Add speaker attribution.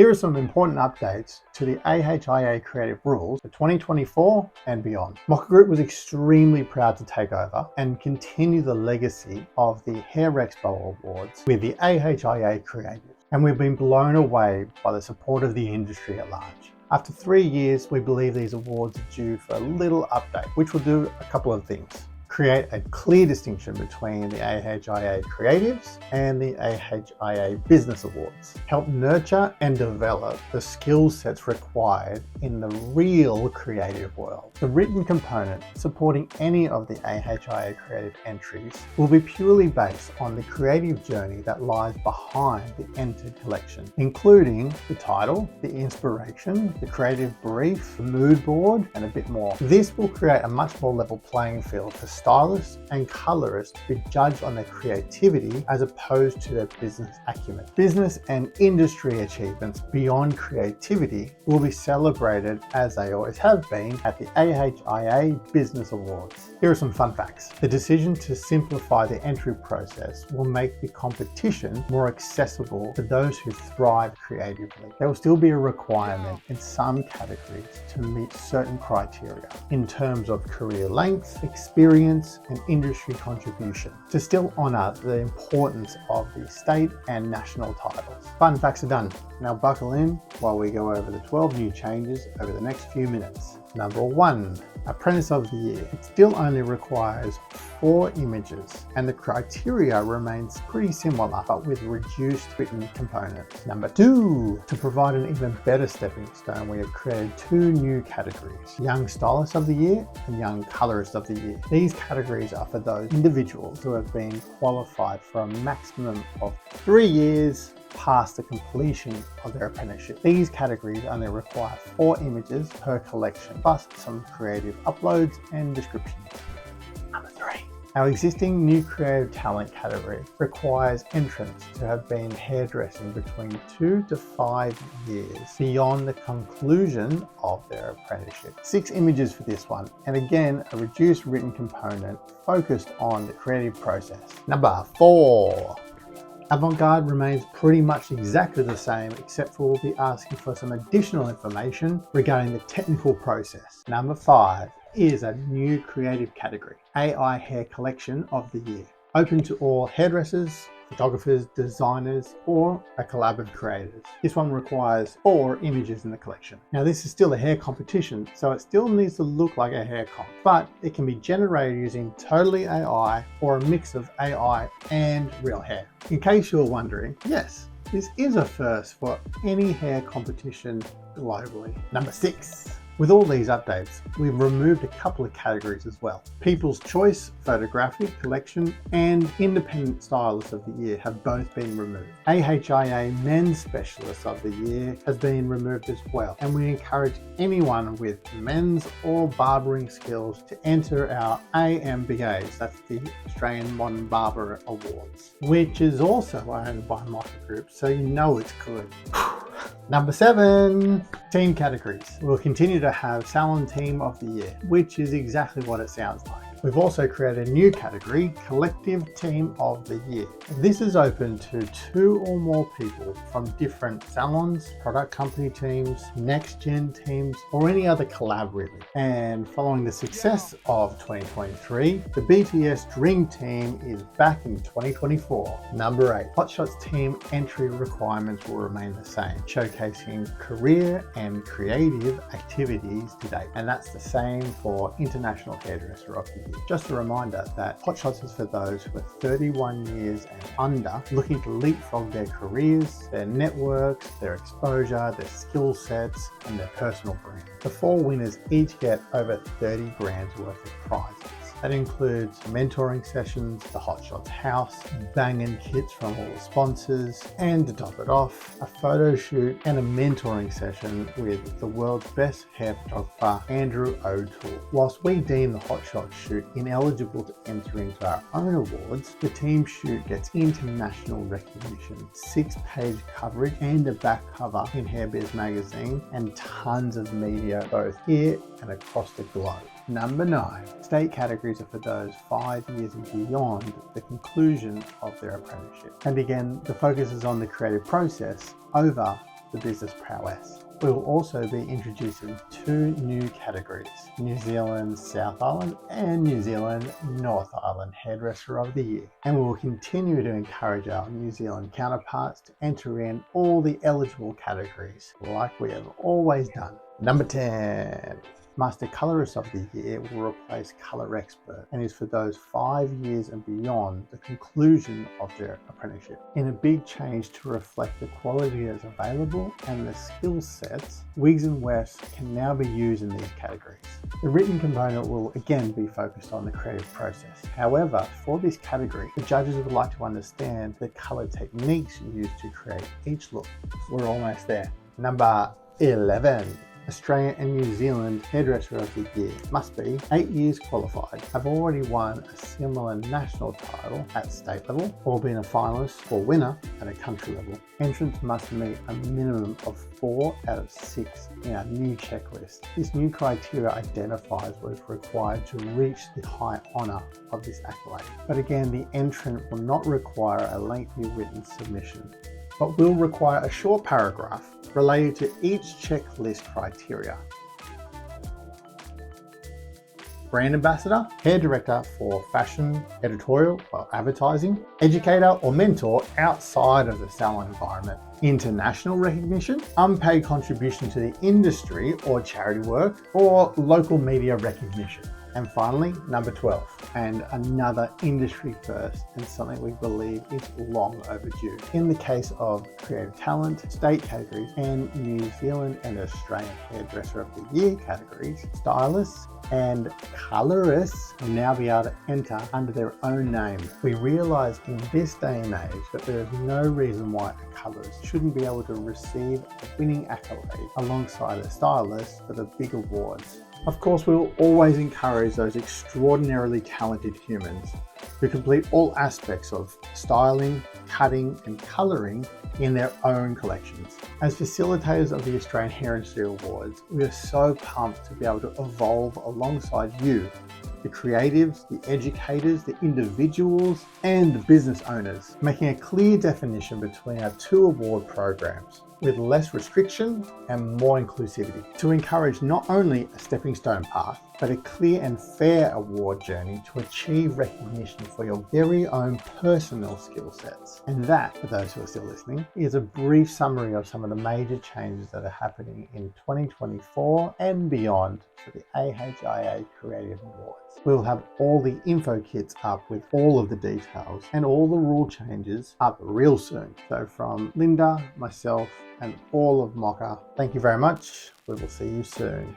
Speaker 1: Here are some important updates to the AHIA Creative rules for 2024 and beyond. Mocha Group was extremely proud to take over and continue the legacy of the Hair Expo Awards with the AHIA Creative, and we've been blown away by the support of the industry at large. After 3 years, we believe these awards are due for a little update, which will do a couple of things. Create a clear distinction between the AHIA Creatives and the AHIA Business Awards. Help nurture and develop the skill sets required in the real creative world. The written component supporting any of the AHIA Creative entries will be purely based on the creative journey that lies behind the entered collection, including the title, the inspiration, the creative brief, the mood board, and a bit more. This will create a much more level playing field for stylists and colorists to be judged on their creativity as opposed to their business acumen. Business and industry achievements beyond creativity will be celebrated as they always have been at the AHIA Business Awards. Here are some fun facts. The decision to simplify the entry process will make the competition more accessible to those who thrive creatively. There will still be a requirement in some categories to meet certain criteria in terms of career length, experience, and industry contribution to still honour the importance of the state and national titles. Fun facts are done. Now buckle in while we go over the 12 new changes over the next few minutes. Number 1, Apprentice of the Year. It still only requires 4 images and the criteria remains pretty similar but with reduced written components. Number 2, to provide an even better stepping stone, we have created 2 new categories: Young Stylist of the Year and Young Colorist of the Year. These categories are for those individuals who have been qualified for a maximum of 3 years past the completion of their apprenticeship. These categories only require 4 images per collection, plus some creative uploads and descriptions. Number 3. Our existing new creative talent category requires entrants to have been hairdressing between 2 to 5 years beyond the conclusion of their apprenticeship. 6 images for this one, and again a reduced written component focused on the creative process. Number 4. Avant-Garde remains pretty much exactly the same, except for we'll be asking for some additional information regarding the technical process. Number 5 is a new creative category, AI Hair Collection of the Year, open to all hairdressers, photographers, designers, or a collab of creators. This one requires 4 images in the collection. Now this is still a hair competition, so it still needs to look like a hair comp, but it can be generated using totally AI or a mix of AI and real hair. In case you're wondering, yes, this is a first for any hair competition globally. Number 6. With all these updates, we've removed a couple of categories as well. People's Choice, Photographic Collection, and Independent Stylist of the Year have both been removed. AHIA Men's Specialist of the Year has been removed as well, and we encourage anyone with men's or barbering skills to enter our AMBAs, that's the Australian Modern Barber Awards, which is also owned by Mocha Group, so you know it's good. Number 7, team categories. We'll continue to have Salon Team of the Year, which is exactly what it sounds like. We've also created a new category, Collective Team of the Year. This is open to 2 or more people from different salons, product company teams, next-gen teams, or any other collab really. And following the success of 2023, the BTS Dream Team is back in 2024. Number 8, Hotshots Team entry requirements will remain the same, showcasing career and creative activities to date. And that's the same for International Hairdresser of the Year. Just a reminder that Hotshots is for those who are 31 years and under, looking to leapfrog their careers, their networks, their exposure, their skill sets, and their personal brand. The 4 winners each get over 30 grand's worth of prizes. That includes mentoring sessions, the Hotshots house, banging kits from all the sponsors, and to top it off, a photo shoot and a mentoring session with the world's best hair photographer, Andrew O'Toole. Whilst we deem the Hotshots shoot ineligible to enter into our own awards, the team shoot gets international recognition, 6-page coverage and a back cover in Hair Biz magazine, and tons of media both here and across the globe. Number 9, state categories are for those 5 years and beyond the conclusion of their apprenticeship. And again, the focus is on the creative process over the business prowess. We will also be introducing 2 new categories, New Zealand South Island and New Zealand North Island Hairdresser of the Year. And we will continue to encourage our New Zealand counterparts to enter in all the eligible categories like we have always done. Number 10. Master Colorist of the Year will replace Colour Expert and is for those 5 years and beyond the conclusion of their apprenticeship. In a big change to reflect the quality that's available and the skill sets, wigs and wefts can now be used in these categories. The written component will again be focused on the creative process. However, for this category, the judges would like to understand the colour techniques used to create each look. We're almost there. Number 11. Australian and New Zealand Hairdresser of the Year must be 8 years qualified, have already won a similar national title at state level, or been a finalist or winner at a country level. Entrants must meet a minimum of 4 out of 6 in our new checklist. This new criteria identifies what is required to reach the high honour of this accolade. But again, the entrant will not require a lengthy written submission, but will require a short paragraph related to each checklist criteria. Brand ambassador, hair director for fashion, editorial or advertising, educator or mentor outside of the salon environment, international recognition, unpaid contribution to the industry or charity work, or local media recognition. And finally, number 12, and another industry first and something we believe is long overdue. In the case of creative talent, state categories, and New Zealand and Australian Hairdresser of the Year categories, stylists and colorists will now be able to enter under their own name. We realise in this day and age that there is no reason why a colorist shouldn't be able to receive a winning accolade alongside a stylist for the big awards. Of course, we will always encourage those extraordinarily talented humans who complete all aspects of styling, cutting and colouring in their own collections. As facilitators of the Australian Hair Industry Awards, we are so pumped to be able to evolve alongside you, the creatives, the educators, the individuals and the business owners, making a clear definition between our 2 award programs, with less restriction and more inclusivity, to encourage not only a stepping stone path, but a clear and fair award journey to achieve recognition for your very own personal skill sets. And that, for those who are still listening, is a brief summary of some of the major changes that are happening in 2024 and beyond for the AHIA Creative Awards. We'll have all the info kits up with all of the details and all the rule changes up real soon. So from Linda, myself, and all of Mocha, thank you very much. We will see you soon.